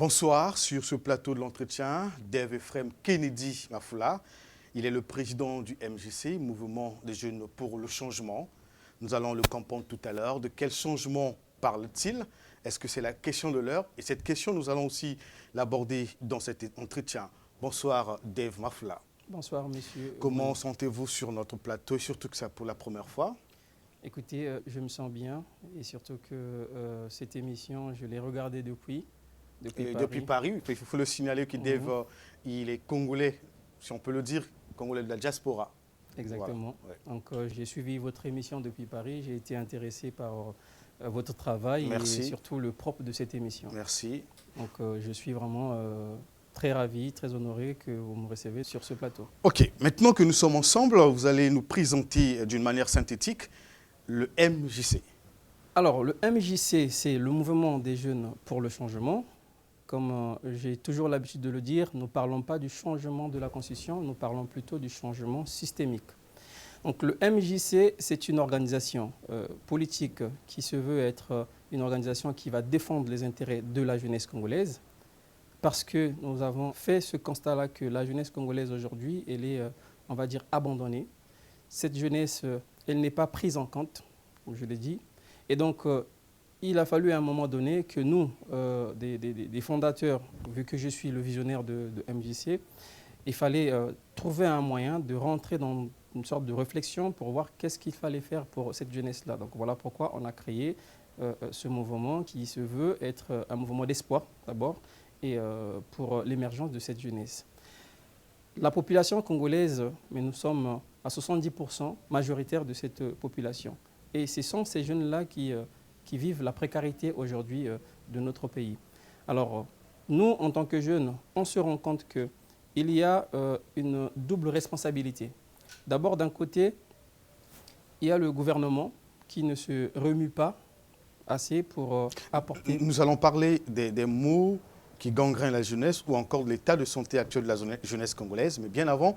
Bonsoir sur ce plateau de l'entretien, Dave Ephraim Kennedy Mafoula. Il est le président du MJC, Mouvement des Jeunes pour le Changement. Nous allons le comprendre tout à l'heure. De quel changement parle-t-il? Est-ce que c'est la question de l'heure? Et cette question, nous allons aussi l'aborder dans cet entretien. Bonsoir Dave Mafoula. Bonsoir monsieur. Comment sentez-vous sur notre plateau et surtout que c'est pour la première fois? Écoutez, je me sens bien et surtout que cette émission, je l'ai regardée depuis Paris. Depuis Paris, il faut le signaler que Dave, il est congolais, si on peut le dire, congolais de la diaspora. Exactement. Voilà. Ouais. Donc j'ai suivi votre émission depuis Paris, j'ai été intéressé par votre travail. Merci. Et surtout le propre de cette émission. Merci. Donc je suis vraiment très ravi, très honoré que vous me recevez sur ce plateau. Ok, maintenant que nous sommes ensemble, vous allez nous présenter d'une manière synthétique le MJC. Alors le MJC, c'est le Mouvement des Jeunes pour le Changement. Comme j'ai toujours l'habitude de le dire, nous ne parlons pas du changement de la Constitution, nous parlons plutôt du changement systémique. Donc le MJC, c'est une organisation politique qui se veut être une organisation qui va défendre les intérêts de la jeunesse congolaise, parce que nous avons fait ce constat-là que la jeunesse congolaise aujourd'hui, elle est, on va dire, abandonnée. Cette jeunesse, elle n'est pas prise en compte, comme je l'ai dit, et donc il a fallu à un moment donné que nous, des fondateurs, vu que je suis le visionnaire de MJC, il fallait trouver un moyen de rentrer dans une sorte de réflexion pour voir qu'est-ce qu'il fallait faire pour cette jeunesse-là. Donc voilà pourquoi on a créé ce mouvement qui se veut être un mouvement d'espoir d'abord et pour l'émergence de cette jeunesse. La population congolaise, mais nous sommes à 70% majoritaire de cette population. Et ce sont ces jeunes-là qui vivent la précarité aujourd'hui de notre pays. Alors, nous, en tant que jeunes, on se rend compte qu'il y a une double responsabilité. D'abord, d'un côté, il y a le gouvernement qui ne se remue pas assez pour apporter... Nous allons parler des maux qui gangrènent la jeunesse ou encore de l'état de santé actuel de la jeunesse congolaise. Mais bien avant,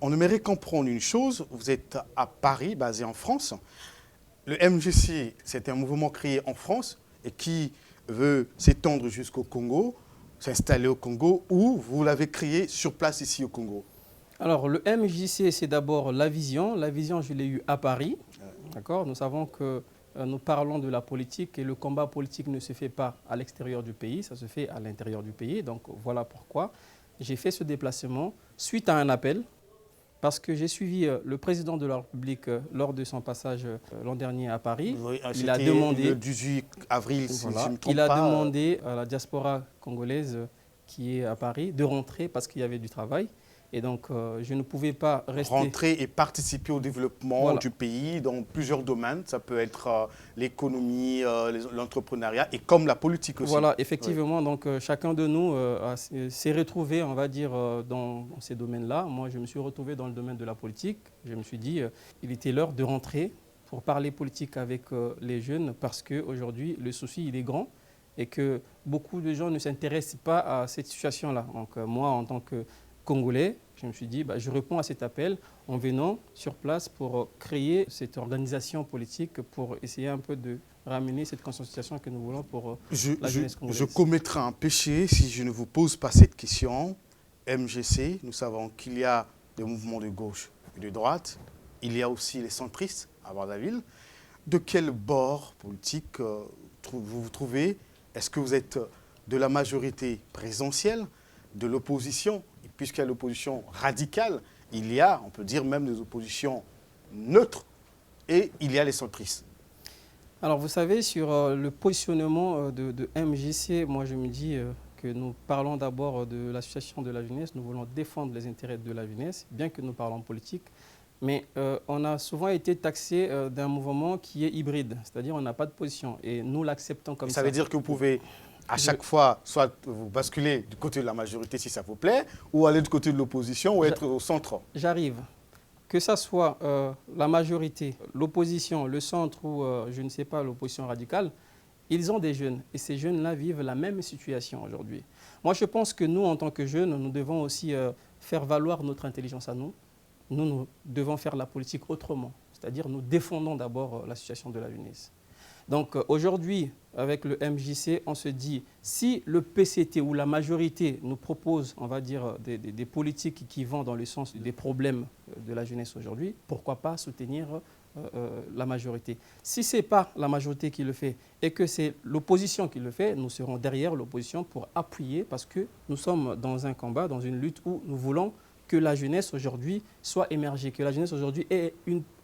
on aimerait comprendre une chose. Vous êtes à Paris, basé en France. Le MJC, c'est un mouvement créé en France et qui veut s'étendre jusqu'au Congo, s'installer au Congo, ou vous l'avez créé sur place ici au Congo? Alors, le MJC, c'est d'abord la vision. La vision, je l'ai eue à Paris. D'accord. Nous savons que nous parlons de la politique et le combat politique ne se fait pas à l'extérieur du pays, ça se fait à l'intérieur du pays. Donc, voilà pourquoi j'ai fait ce déplacement suite à un appel. Parce que j'ai suivi le président de la République lors de son passage l'an dernier à Paris. Oui, il a demandé, le 18 avril, si voilà, je ne me trompe il a pas. demandé à la diaspora congolaise qui est à Paris de rentrer parce qu'il y avait du travail. Et donc, je ne pouvais pas rester... Rentrer et participer au développement Voilà. du pays dans plusieurs domaines. Ça peut être l'économie, l'entrepreneuriat et comme la politique aussi. Voilà, effectivement. Oui. Donc, chacun de nous s'est retrouvé, on va dire, dans ces domaines-là. Moi, je me suis retrouvé dans le domaine de la politique. Je me suis dit, il était l'heure de rentrer pour parler politique avec les jeunes parce qu'aujourd'hui, le souci, il est grand et que beaucoup de gens ne s'intéressent pas à cette situation-là. Donc, moi, en tant que Congolais, je me suis dit, je réponds à cet appel en venant sur place pour créer cette organisation politique pour essayer un peu de ramener cette conscientisation que nous voulons pour la jeunesse congolaise. Je commettrai un péché si je ne vous pose pas cette question. MJC, nous savons qu'il y a des mouvements de gauche et de droite. Il y a aussi les centristes à Brazzaville. De quel bord politique vous vous trouvez? Est-ce que vous êtes de la majorité présidentielle, de l'opposition? Puisqu'il y a l'opposition radicale, il y a, on peut dire même des oppositions neutres, et il y a les centristes. Alors vous savez, sur le positionnement de MJC, moi je me dis que nous parlons d'abord de l'association de la jeunesse, nous voulons défendre les intérêts de la jeunesse, bien que nous parlons politique, mais on a souvent été taxé d'un mouvement qui est hybride, c'est-à-dire on n'a pas de position, et nous l'acceptons comme ça. Ça veut dire que vous pouvez... à chaque fois, soit vous basculez du côté de la majorité si ça vous plaît, ou aller du côté de l'opposition, ou être au centre. J'arrive. Que ça soit la majorité, l'opposition, le centre ou, je ne sais pas, l'opposition radicale, ils ont des jeunes. Et ces jeunes-là vivent la même situation aujourd'hui. Moi, je pense que nous, en tant que jeunes, nous devons aussi faire valoir notre intelligence à nous. Nous devons faire la politique autrement. C'est-à-dire, nous défendons d'abord la situation de la jeunesse. Donc aujourd'hui, avec le MJC, on se dit, si le PCT ou la majorité nous propose, on va dire, des politiques qui vont dans le sens des problèmes de la jeunesse aujourd'hui, pourquoi pas soutenir la majorité? Si ce n'est pas la majorité qui le fait et que c'est l'opposition qui le fait, nous serons derrière l'opposition pour appuyer parce que nous sommes dans un combat, dans une lutte où nous voulons que la jeunesse aujourd'hui soit émergée, que la jeunesse aujourd'hui ait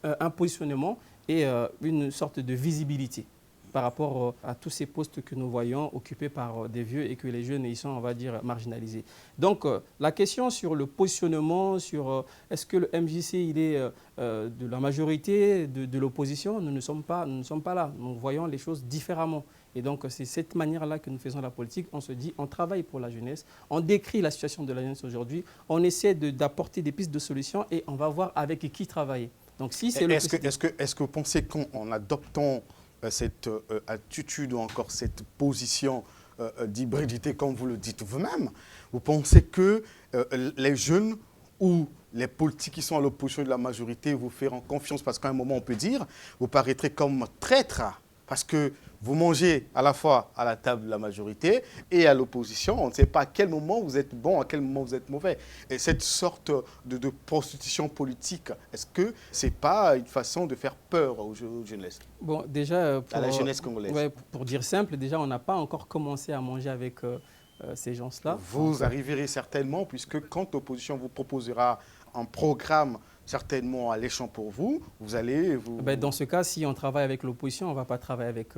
un positionnement et une sorte de visibilité par rapport à tous ces postes que nous voyons occupés par des vieux et que les jeunes y sont, on va dire, marginalisés. Donc, la question sur le positionnement, sur est-ce que le MJC il est de la majorité, de l'opposition, nous ne sommes pas là. Nous voyons les choses différemment. Et donc, c'est cette manière-là que nous faisons la politique. On se dit, on travaille pour la jeunesse, on décrit la situation de la jeunesse aujourd'hui, on essaie d'apporter des pistes de solutions et on va voir avec qui travailler. Donc, si c'est est-ce que vous pensez qu'en adoptant cette attitude ou encore cette position d'hybridité, comme vous le dites vous-même, vous pensez que les jeunes ou les politiques qui sont à l'opposition de la majorité vous feront confiance? Parce qu'à un moment, on peut dire, vous paraîtrez comme traître, parce que vous mangez à la fois à la table de la majorité et à l'opposition. On ne sait pas à quel moment vous êtes bon, à quel moment vous êtes mauvais. Et cette sorte de prostitution politique, est-ce que ce n'est pas une façon de faire peur aux jeunesses? Bon, déjà, à la jeunesse congolaise. Ouais, pour dire simple, déjà, on n'a pas encore commencé à manger avec ces gens-là. Vous arriverez certainement, puisque quand l'opposition vous proposera un programme certainement alléchant pour vous, vous allez... Dans ce cas, si on travaille avec l'opposition, on ne va pas travailler avec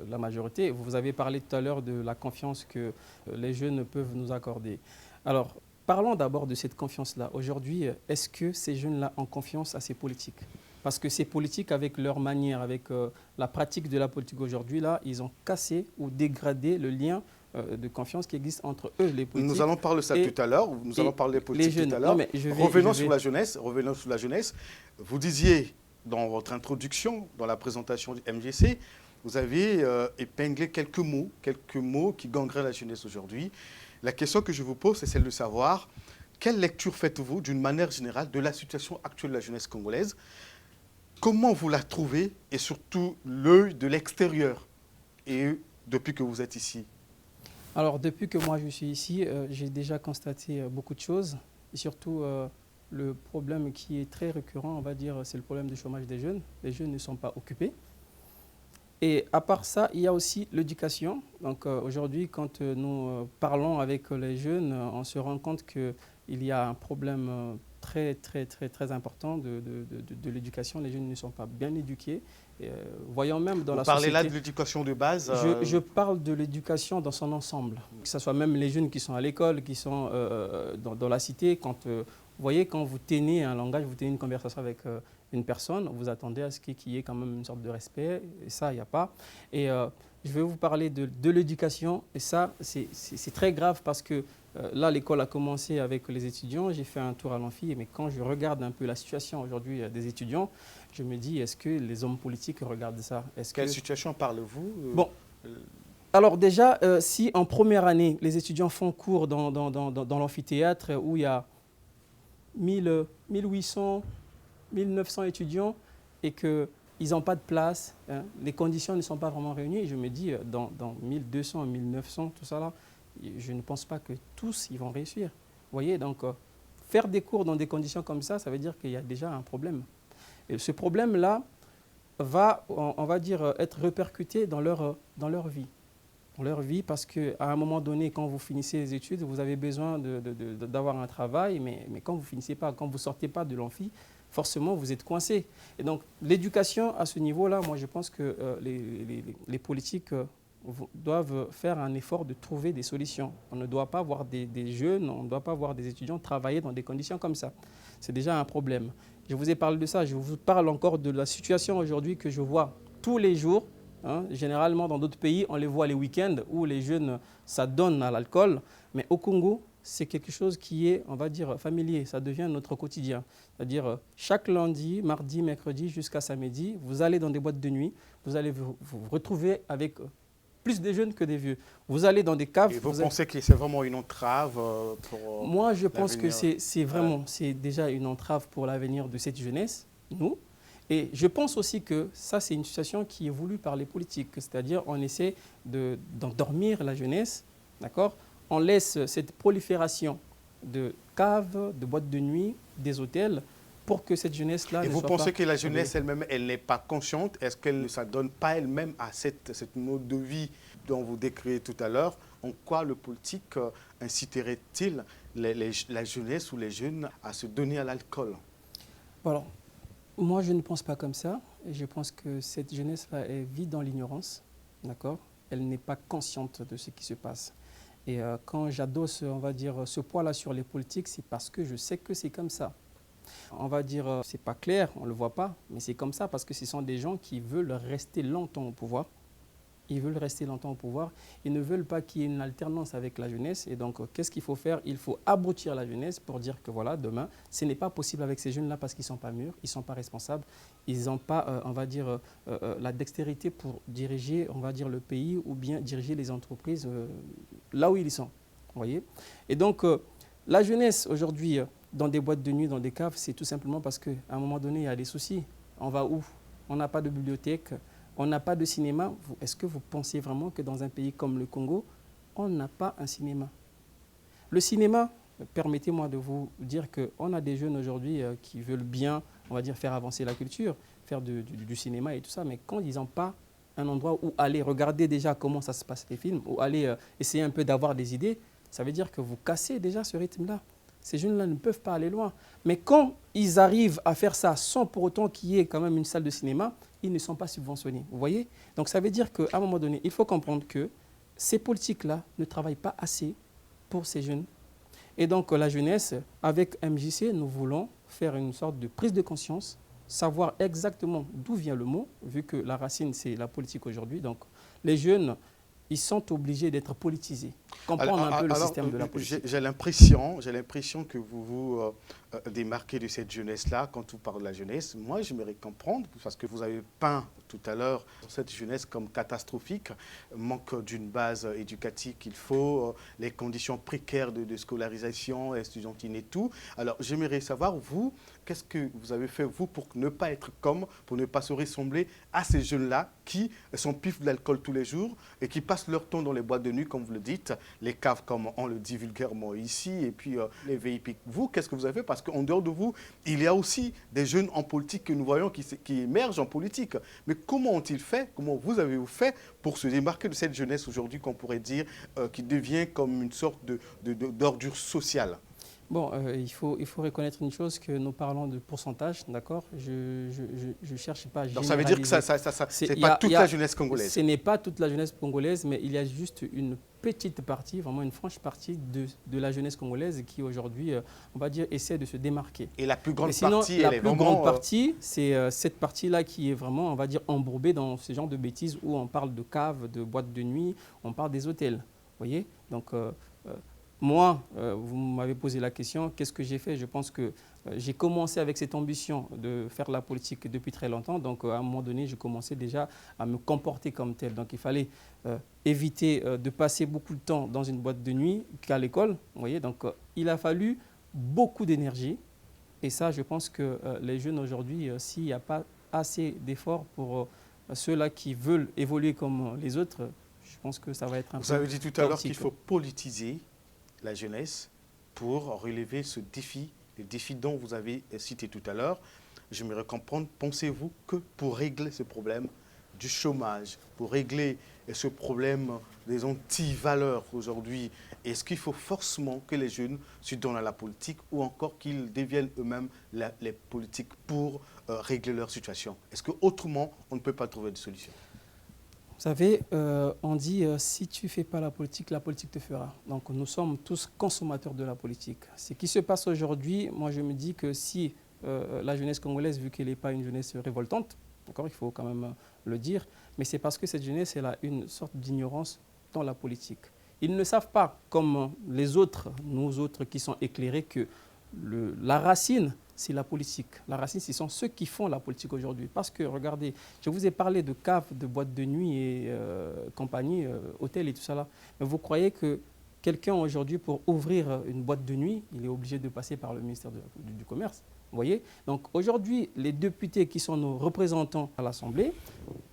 la majorité. Vous avez parlé tout à l'heure de la confiance que les jeunes peuvent nous accorder. Alors, parlons d'abord de cette confiance-là. Aujourd'hui, est-ce que ces jeunes-là ont confiance à ces politiques? Parce que ces politiques, avec leur manière, avec la pratique de la politique aujourd'hui, là, ils ont cassé ou dégradé le lien de confiance qui existe entre eux, les politiques. Nous allons parler de ça tout à l'heure. Nous allons parler des politiques tout à l'heure. Revenons sur la jeunesse. Vous disiez dans votre introduction, dans la présentation du MJC, vous avez épinglé quelques mots qui gangrènent la jeunesse aujourd'hui. La question que je vous pose, c'est celle de savoir quelle lecture faites-vous d'une manière générale de la situation actuelle de la jeunesse congolaise? Comment vous la trouvez et surtout l'œil de l'extérieur et depuis que vous êtes ici? Alors, depuis que moi je suis ici, j'ai déjà constaté beaucoup de choses. Et surtout, le problème qui est très récurrent, on va dire, c'est le problème du chômage des jeunes. Les jeunes ne sont pas occupés. Et à part ça, il y a aussi l'éducation. Donc aujourd'hui, quand nous parlons avec les jeunes, on se rend compte qu'il y a un problème très important de l'éducation. Les jeunes ne sont pas bien éduqués. Voyons même dans la société. Vous parlez là de l'éducation de base Je parle de l'éducation dans son ensemble. Que ce soit même les jeunes qui sont à l'école, qui sont dans la cité. Quand, vous voyez, quand vous tenez un langage, vous tenez une conversation avec une personne, vous attendez à ce qu'il y ait quand même une sorte de respect. Et ça, il n'y a pas. Et je vais vous parler de l'éducation. Et ça, c'est très grave parce que là, l'école a commencé avec les étudiants. J'ai fait un tour à l'amphi. Mais quand je regarde un peu la situation aujourd'hui des étudiants, je me dis, est-ce que les hommes politiques regardent ça? Quelle situation parlez-vous Bon, alors déjà, si en première année, les étudiants font cours dans l'amphithéâtre où il y a 1800, 1900 étudiants et qu'ils n'ont pas de place, hein, les conditions ne sont pas vraiment réunies. Je me dis, dans 1200, 1900, tout ça là, je ne pense pas que tous ils vont réussir. Vous voyez, donc faire des cours dans des conditions comme ça, ça veut dire qu'il y a déjà un problème. Et ce problème-là va, on va dire, être répercuté dans leur vie. Dans leur vie, parce qu'à un moment donné, quand vous finissez les études, vous avez besoin d'avoir un travail, mais quand vous finissez pas, quand vous sortez pas de l'amphi, forcément, vous êtes coincé. Et donc, l'éducation à ce niveau-là, moi, je pense que les politiques doivent faire un effort de trouver des solutions. On ne doit pas voir des jeunes, on ne doit pas voir des étudiants travailler dans des conditions comme ça. C'est déjà un problème. Je vous ai parlé de ça, je vous parle encore de la situation aujourd'hui que je vois tous les jours. Hein. Généralement, dans d'autres pays, on les voit les week-ends où les jeunes s'adonnent à l'alcool. Mais au Congo, c'est quelque chose qui est, on va dire, familier. Ça devient notre quotidien. C'est-à-dire, chaque lundi, mardi, mercredi, jusqu'à samedi, vous allez dans des boîtes de nuit, vous allez vous retrouver avec plus des jeunes que des vieux. Vous allez dans des caves. Et vous pensez que c'est vraiment une entrave pour Moi, je pense que c'est déjà une entrave pour l'avenir de cette jeunesse, nous. Et je pense aussi que ça, c'est une situation qui est voulue par les politiques, c'est-à-dire on essaie d'endormir la jeunesse, d'accord? On laisse cette prolifération de caves, de boîtes de nuit, des hôtels, pour que cette jeunesse-là Et ne vous soit pensez pas... que la jeunesse elle-même, elle n'est pas consciente? Est-ce qu'elle ne s'adonne pas elle-même à cette mode de vie dont vous décrivez tout à l'heure? En quoi le politique inciterait-il la jeunesse ou les jeunes à se donner à l'alcool? Voilà. Moi, je ne pense pas comme ça. Je pense que cette jeunesse-là, elle vit dans l'ignorance, d'accord? Elle n'est pas consciente de ce qui se passe. Et quand j'adosse, on va dire, ce poids-là sur les politiques, c'est parce que je sais que c'est comme ça. On va dire, c'est pas clair, on ne le voit pas, mais c'est comme ça parce que ce sont des gens qui veulent rester longtemps au pouvoir. Ils veulent rester longtemps au pouvoir. Ils ne veulent pas qu'il y ait une alternance avec la jeunesse. Et donc, qu'est-ce qu'il faut faire? Il faut abrutir la jeunesse pour dire que voilà, demain, ce n'est pas possible avec ces jeunes-là parce qu'ils ne sont pas mûrs, ils ne sont pas responsables, ils n'ont pas, on va dire, la dextérité pour diriger, on va dire, le pays ou bien diriger les entreprises là où ils sont. Vous voyez? Et donc, la jeunesse aujourd'hui, dans des boîtes de nuit, dans des caves, c'est tout simplement parce qu'à un moment donné, il y a des soucis. On va où? On n'a pas de bibliothèque. On n'a pas de cinéma. Est-ce que vous pensez vraiment que dans un pays comme le Congo, on n'a pas un cinéma? Le cinéma, permettez-moi de vous dire qu'on a des jeunes aujourd'hui qui veulent bien, on va dire, faire avancer la culture, faire du cinéma et tout ça, mais quand ils n'ont pas un endroit où aller regarder déjà comment ça se passe les films, ou aller essayer un peu d'avoir des idées, ça veut dire que vous cassez déjà ce rythme-là. Ces jeunes-là ne peuvent pas aller loin. Mais quand ils arrivent à faire ça sans pour autant qu'il y ait quand même une salle de cinéma, ils ne sont pas subventionnés. Vous voyez? Donc ça veut dire qu'à un moment donné, il faut comprendre que ces politiques-là ne travaillent pas assez pour ces jeunes. Et donc la jeunesse, avec MJC, nous voulons faire une sorte de prise de conscience, savoir exactement d'où vient le mot, vu que la racine, c'est la politique aujourd'hui. Donc les jeunes, ils sont obligés d'être politisés, comprendre un peu le système de la politique. J'ai l'impression que vous vous démarquez de cette jeunesse-là quand on parle de la jeunesse. Moi, j'aimerais comprendre, parce que vous avez peint tout à l'heure cette jeunesse comme catastrophique, manque d'une base éducative qu'il faut, les conditions précaires de scolarisation, estudiantine et tout. Alors, j'aimerais savoir, vous, qu'est-ce que vous avez fait, vous, pour ne pas être comme, pour ne pas se ressembler à ces jeunes-là qui sont pifs de l'alcool tous les jours et qui passent leur temps dans les boîtes de nuit, comme vous le dites, les caves, comme on le dit vulgairement ici, et puis les VIP. Vous, qu'est-ce que vous avez fait? Parce qu'en dehors de vous, il y a aussi des jeunes en politique que nous voyons qui émergent en politique. Mais comment ont-ils fait? Comment vous avez fait pour se démarquer de cette jeunesse aujourd'hui qu'on pourrait dire qui devient comme une sorte d'ordure sociale? Bon, il faut reconnaître une chose, que nous parlons de pourcentage, d'accord? Je cherche pas à généraliser. Donc ça veut dire que ce n'est pas toute la jeunesse congolaise? Ce n'est pas toute la jeunesse congolaise, mais il y a juste une petite partie, vraiment une franche partie de la jeunesse congolaise qui aujourd'hui, on va dire, essaie de se démarquer. Et la plus grande sinon, partie, elle est vraiment... La plus grande partie, c'est cette partie-là qui est vraiment, on va dire, embourbée dans ce genre de bêtises où on parle de caves, de boîtes de nuit, on parle des hôtels. Vous voyez? Donc... moi, vous m'avez posé la question, qu'est-ce que j'ai fait? Je pense que j'ai commencé avec cette ambition de faire la politique depuis très longtemps. Donc, à un moment donné, je commençais déjà à me comporter comme tel. Donc, il fallait éviter de passer beaucoup de temps dans une boîte de nuit qu'à l'école. Vous voyez? Donc, il a fallu beaucoup d'énergie. Et ça, je pense que les jeunes aujourd'hui, s'il n'y a pas assez d'efforts pour ceux-là qui veulent évoluer comme les autres, je pense que ça va être un peu... Vous avez dit tout à l'heure qu'il faut politiser la jeunesse pour relever ce défi, le défi dont vous avez cité tout à l'heure. J'aimerais comprendre, pensez-vous que pour régler ce problème du chômage, pour régler ce problème des anti-valeurs aujourd'hui, est-ce qu'il faut forcément que les jeunes se donnent à la politique ou encore qu'ils deviennent eux-mêmes les politiques pour régler leur situation? Est-ce qu'autrement, on ne peut pas trouver de solution? Vous savez, on dit si tu ne fais pas la politique te fera. Donc nous sommes tous consommateurs de la politique. Ce qui se passe aujourd'hui, moi je me dis que si la jeunesse congolaise, vu qu'elle n'est pas une jeunesse révoltante, il faut quand même le dire, mais c'est parce que cette jeunesse elle a une sorte d'ignorance dans la politique. Ils ne savent pas, comme les autres, nous autres qui sont éclairés, que la racine, c'est la politique. La racine, ce sont ceux qui font la politique aujourd'hui. Parce que, regardez, je vous ai parlé de caves, de boîtes de nuit et compagnie, hôtels et tout ça là. Mais vous croyez que quelqu'un aujourd'hui, pour ouvrir une boîte de nuit, il est obligé de passer par le ministère du Commerce? Vous voyez? Donc aujourd'hui, les députés qui sont nos représentants à l'Assemblée,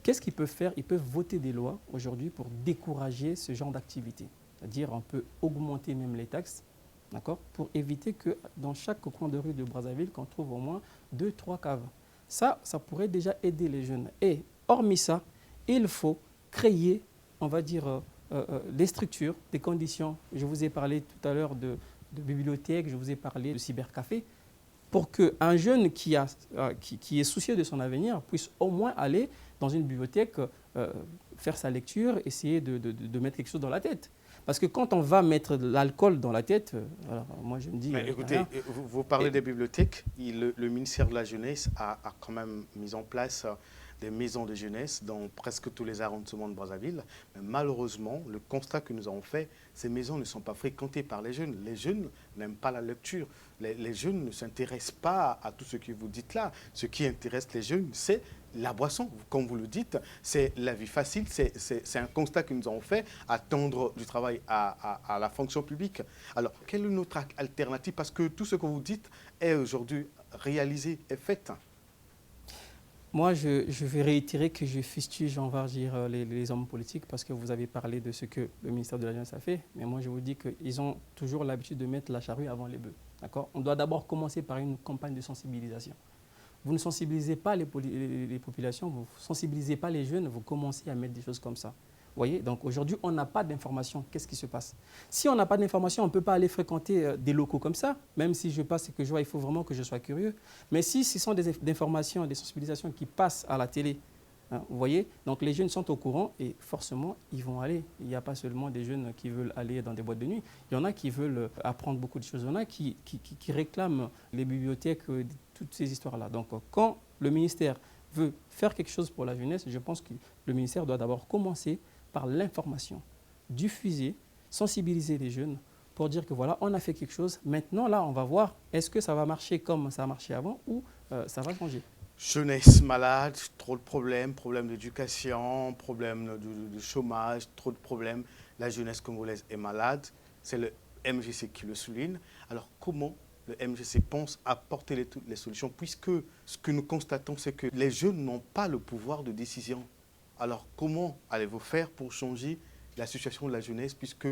qu'est-ce qu'ils peuvent faire? Ils peuvent voter des lois aujourd'hui pour décourager ce genre d'activité. C'est-à-dire on peut augmenter même les taxes, d'accord, pour éviter que dans chaque coin de rue de Brazzaville, qu'on trouve au moins 2, 3 caves. Ça pourrait déjà aider les jeunes. Et hormis ça, il faut créer, on va dire, des structures, des conditions. Je vous ai parlé tout à l'heure de bibliothèques, je vous ai parlé de cybercafé, pour qu'un jeune qui est soucieux de son avenir puisse au moins aller dans une bibliothèque, faire sa lecture, essayer de mettre quelque chose dans la tête. Parce que quand on va mettre de l'alcool dans la tête, alors moi je me dis... Mais écoutez, vous parlez des bibliothèques, le ministère de la Jeunesse a quand même mis en place des maisons de jeunesse dans presque tous les arrondissements de Brazzaville. Mais malheureusement, le constat que nous avons fait, ces maisons ne sont pas fréquentées par les jeunes. Les jeunes n'aiment pas la lecture. Les jeunes ne s'intéressent pas à tout ce que vous dites là. Ce qui intéresse les jeunes, c'est la boisson, comme vous le dites, c'est la vie facile, c'est un constat que nous avons fait, attendre du travail à la fonction publique. Alors, quelle est notre alternative? Parce que tout ce que vous dites est aujourd'hui réalisé, est fait. Moi, je vais réitérer que je fustige, on va dire, les hommes politiques parce que vous avez parlé de ce que le ministère de la Jeunesse a fait. Mais moi, je vous dis qu'ils ont toujours l'habitude de mettre la charrue avant les bœufs. D'accord? On doit d'abord commencer par une campagne de sensibilisation. Vous ne sensibilisez pas les populations, vous ne sensibilisez pas les jeunes, vous commencez à mettre des choses comme ça. Vous voyez? Donc aujourd'hui, on n'a pas d'information. Qu'est-ce qui se passe? Si on n'a pas d'information, on ne peut pas aller fréquenter des locaux comme ça. Même si je passe et que je vois, il faut vraiment que je sois curieux. Mais si ce sont des informations, des sensibilisations qui passent à la télé, hein, vous voyez? Donc les jeunes sont au courant et forcément, ils vont aller. Il n'y a pas seulement des jeunes qui veulent aller dans des boîtes de nuit. Il y en a qui veulent apprendre beaucoup de choses. Il y en a qui réclament les bibliothèques, toutes ces histoires-là. Donc quand le ministère veut faire quelque chose pour la jeunesse, je pense que le ministère doit d'abord commencer par l'information, diffuser, sensibiliser les jeunes pour dire que voilà, on a fait quelque chose. Maintenant, là, on va voir, est-ce que ça va marcher comme ça a marché avant ou ça va changer. Jeunesse malade, trop de problèmes, problèmes d'éducation, problèmes de chômage, trop de problèmes. La jeunesse congolaise est malade. C'est le MJC qui le souligne. Alors, comment le MJC pense apporter les solutions, puisque ce que nous constatons, c'est que les jeunes n'ont pas le pouvoir de décision. Alors, comment allez-vous faire pour changer la situation de la jeunesse, puisque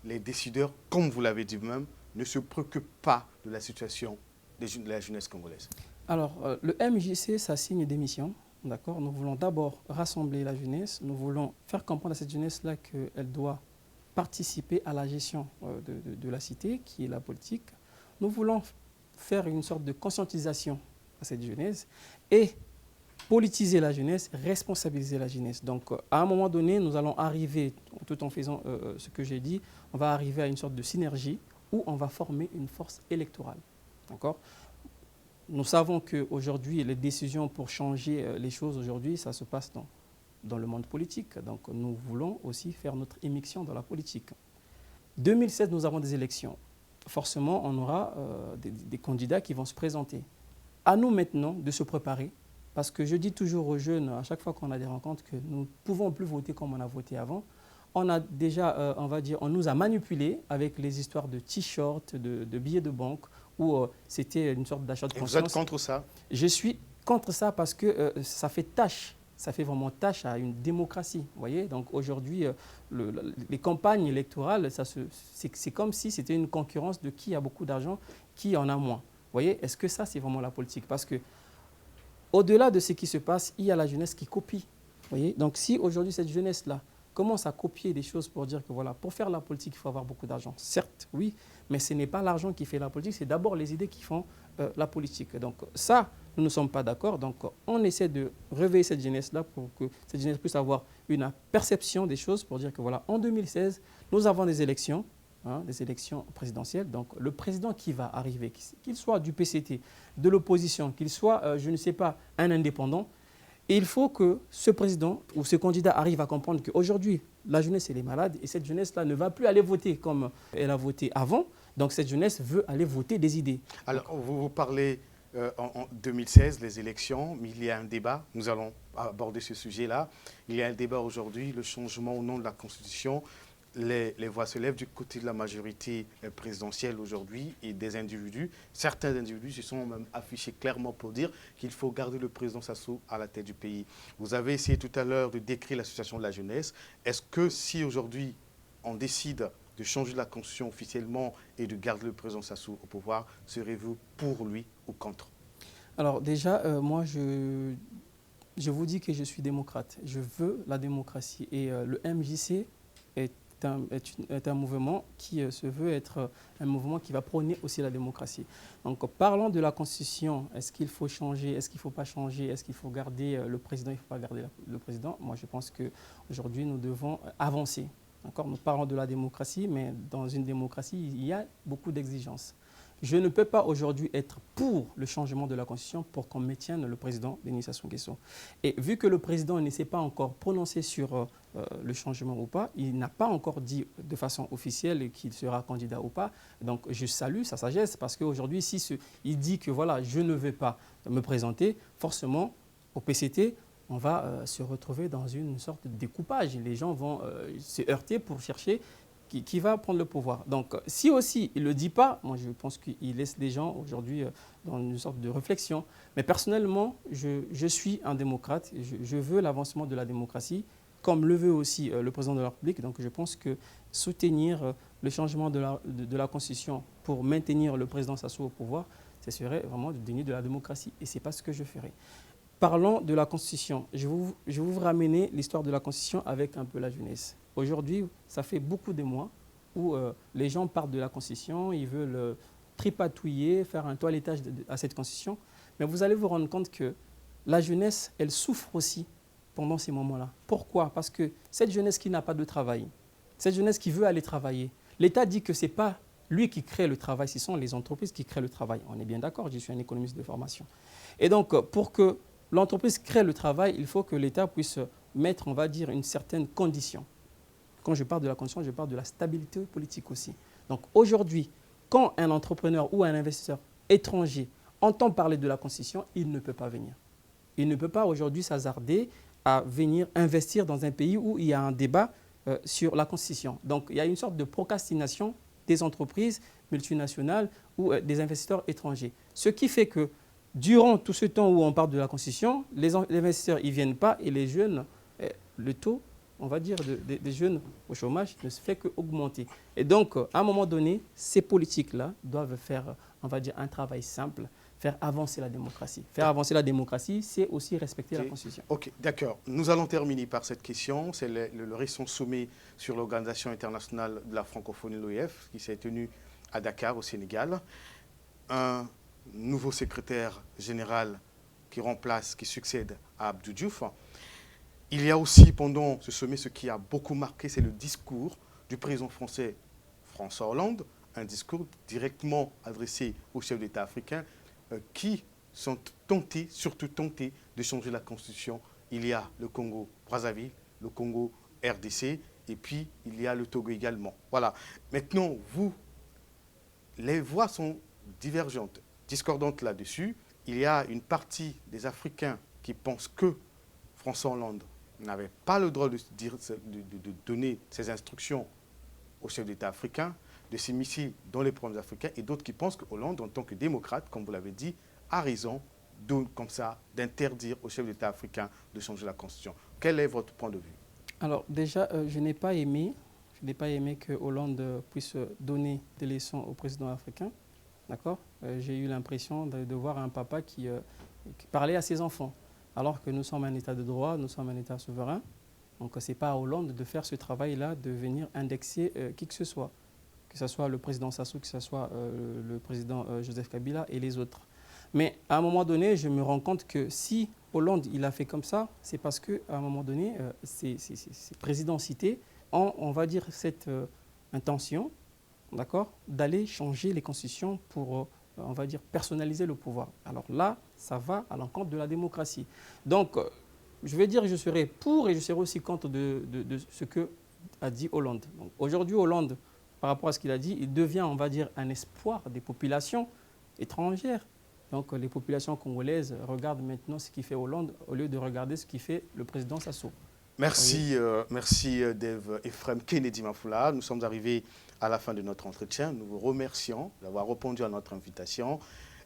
les décideurs, comme vous l'avez dit vous-même, ne se préoccupent pas de la situation de la jeunesse congolaise? Alors, le MJC, ça signe des missions. D'accord? Nous voulons d'abord rassembler la jeunesse. Nous voulons faire comprendre à cette jeunesse-là qu'elle doit participer à la gestion de la cité, qui est la politique. Nous voulons faire une sorte de conscientisation à cette jeunesse et politiser la jeunesse, responsabiliser la jeunesse. Donc, à un moment donné, nous allons arriver, tout en faisant ce que j'ai dit, on va arriver à une sorte de synergie où on va former une force électorale. D'accord? Nous savons qu'aujourd'hui, les décisions pour changer les choses aujourd'hui, ça se passe dans le monde politique. Donc, nous voulons aussi faire notre émission dans la politique. 2016, nous avons des élections. Forcément, on aura des candidats qui vont se présenter. À nous maintenant de se préparer. Parce que je dis toujours aux jeunes, à chaque fois qu'on a des rencontres, que nous ne pouvons plus voter comme on a voté avant. On a déjà, on va dire, on nous a manipulés avec les histoires de t-shirts, de billets de banque, où c'était une sorte d'achat de conscience. Et vous êtes contre ça? Je suis contre ça parce que ça fait tâche. Ça fait vraiment tâche à une démocratie. Vous voyez? Donc aujourd'hui, les campagnes électorales, c'est comme si c'était une concurrence de qui a beaucoup d'argent, qui en a moins. Vous voyez? Est-ce que ça, c'est vraiment la politique? Parce que au-delà de ce qui se passe, il y a la jeunesse qui copie. Vous voyez? Donc si aujourd'hui cette jeunesse-là commence à copier des choses pour dire que voilà, pour faire la politique, il faut avoir beaucoup d'argent. Certes, oui, mais ce n'est pas l'argent qui fait la politique, c'est d'abord les idées qui font la politique. Donc ça, nous ne sommes pas d'accord. Donc on essaie de réveiller cette jeunesse-là pour que cette jeunesse puisse avoir une perception des choses pour dire que voilà, en 2016, nous avons des élections. Des élections présidentielles. Donc le président qui va arriver, qu'il soit du PCT, de l'opposition, qu'il soit, je ne sais pas, un indépendant, et il faut que ce président ou ce candidat arrive à comprendre qu'aujourd'hui, la jeunesse, elle est malade et cette jeunesse-là ne va plus aller voter comme elle a voté avant. Donc cette jeunesse veut aller voter des idées. Alors, vous parlez en 2016, les élections, mais il y a un débat. Nous allons aborder ce sujet-là. Il y a un débat aujourd'hui, le changement ou non de la Constitution. les voix se lèvent du côté de la majorité présidentielle aujourd'hui et des individus. Certains individus se sont même affichés clairement pour dire qu'il faut garder le président Sassou à la tête du pays. Vous avez essayé tout à l'heure de décrire l'association de la jeunesse. Est-ce que si aujourd'hui on décide de changer la constitution officiellement et de garder le président Sassou au pouvoir, serez-vous pour lui ou contre? Alors déjà, moi, je vous dis que je suis démocrate. Je veux la démocratie. Et le MJC est un mouvement qui se veut être un mouvement qui va prôner aussi la démocratie. Donc, parlant de la Constitution, est-ce qu'il faut changer, est-ce qu'il ne faut pas changer, est-ce qu'il faut garder le président, il ne faut pas garder le président? Moi, je pense qu'aujourd'hui, nous devons avancer. Nous parlons de la démocratie, mais dans une démocratie, il y a beaucoup d'exigences. Je ne peux pas aujourd'hui être pour le changement de la Constitution pour qu'on maintienne le président Denis Sassou Nguesso. Et vu que le président ne s'est pas encore prononcé sur le changement ou pas, il n'a pas encore dit de façon officielle qu'il sera candidat ou pas. Donc je salue sa sagesse parce qu'aujourd'hui, si il dit que voilà, je ne vais pas me présenter, forcément, au PCT, on va se retrouver dans une sorte de découpage. Les gens vont se heurter pour chercher qui va prendre le pouvoir. Donc, si aussi il ne le dit pas, moi je pense qu'il laisse les gens aujourd'hui dans une sorte de réflexion. Mais personnellement, je suis un démocrate. Je veux l'avancement de la démocratie, comme le veut aussi le président de la République. Donc, je pense que soutenir le changement de la Constitution pour maintenir le président Sassou au pouvoir, ce serait vraiment du déni de la démocratie. Et ce n'est pas ce que je ferai. Parlons de la Constitution. Je vais vous ramener l'histoire de la Constitution avec un peu la jeunesse. Aujourd'hui, ça fait beaucoup de mois où les gens parlent de la Constitution, ils veulent tripatouiller, faire un toilettage à cette Constitution. Mais vous allez vous rendre compte que la jeunesse, elle souffre aussi pendant ces moments-là. Pourquoi? Parce que cette jeunesse qui n'a pas de travail, cette jeunesse qui veut aller travailler, l'État dit que ce n'est pas lui qui crée le travail, ce sont les entreprises qui créent le travail. On est bien d'accord, je suis un économiste de formation. Et donc, pour que l'entreprise crée le travail, il faut que l'État puisse mettre, on va dire, une certaine condition. Quand je parle de la condition, je parle de la stabilité politique aussi. Donc aujourd'hui, quand un entrepreneur ou un investisseur étranger entend parler de la Constitution, il ne peut pas venir. Il ne peut pas aujourd'hui s'hasarder à venir investir dans un pays où il y a un débat sur la Constitution. Donc il y a une sorte de procrastination des entreprises multinationales ou des investisseurs étrangers. Ce qui fait que durant tout ce temps où on parle de la Constitution, les investisseurs ne viennent pas et les jeunes, le taux, on va dire, des jeunes au chômage ne se fait qu'augmenter. Et donc, à un moment donné, ces politiques-là doivent faire, on va dire, un travail simple, faire avancer la démocratie. Faire avancer la démocratie, c'est aussi respecter la Constitution. Ok, d'accord. Nous allons terminer par cette question. C'est le récent sommet sur l'Organisation internationale de la francophonie, l'OIF, qui s'est tenu à Dakar, au Sénégal. Un nouveau secrétaire général qui succède à Abdou Diouf. Il y a aussi, pendant ce sommet, ce qui a beaucoup marqué, c'est le discours du président français François Hollande, un discours directement adressé aux chefs d'État africains qui sont tentés, surtout tentés, de changer la Constitution. Il y a le Congo-Brazzaville, le Congo-RDC, et puis il y a le Togo également. Voilà. Maintenant, les voix sont divergentes, discordantes là-dessus. Il y a une partie des Africains qui pensent que François Hollande n'avait pas le droit de donner ses instructions aux chefs d'État africains, de s'immiscer dans les problèmes africains, et d'autres qui pensent que Hollande, en tant que démocrate, comme vous l'avez dit, a raison comme ça d'interdire aux chefs d'État africains de changer la Constitution. Quel est votre point de vue? Alors déjà, je n'ai pas aimé que Hollande puisse donner des leçons au président africain. D'accord? J'ai eu l'impression de voir un papa qui parlait à ses enfants. Alors que nous sommes un État de droit, nous sommes un État souverain. Donc, ce n'est pas à Hollande de faire ce travail-là, de venir indexer qui que ce soit le président Sassou, que ce soit le président Joseph Kabila et les autres. Mais à un moment donné, je me rends compte que si Hollande il a fait comme ça, c'est parce qu'à un moment donné, ces présidentités ont, on va dire, cette intention, d'accord, d'aller changer les constitutions pour on va dire, personnaliser le pouvoir. Alors là, ça va à l'encontre de la démocratie. Donc, je vais dire que je serai pour et je serai aussi contre de ce que a dit Hollande. Aujourd'hui, Hollande, par rapport à ce qu'il a dit, il devient, on va dire, un espoir des populations étrangères. Donc, les populations congolaises regardent maintenant ce qui fait Hollande au lieu de regarder ce qui fait le président Sassou. Merci, merci Dave Ephraim Kennedy Mafoula. Nous sommes arrivés à la fin de notre entretien. Nous vous remercions d'avoir répondu à notre invitation.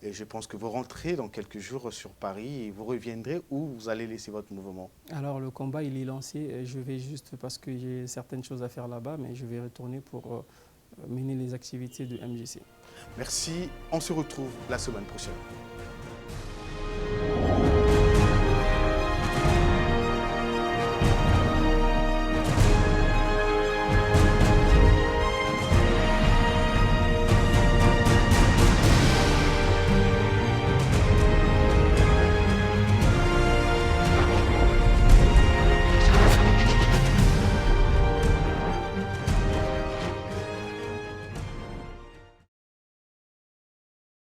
Et je pense que vous rentrez dans quelques jours sur Paris et vous reviendrez où vous allez laisser votre mouvement. Alors le combat, il est lancé. Je vais juste, parce que j'ai certaines choses à faire là-bas, mais je vais retourner pour mener les activités de MJC. Merci. On se retrouve la semaine prochaine.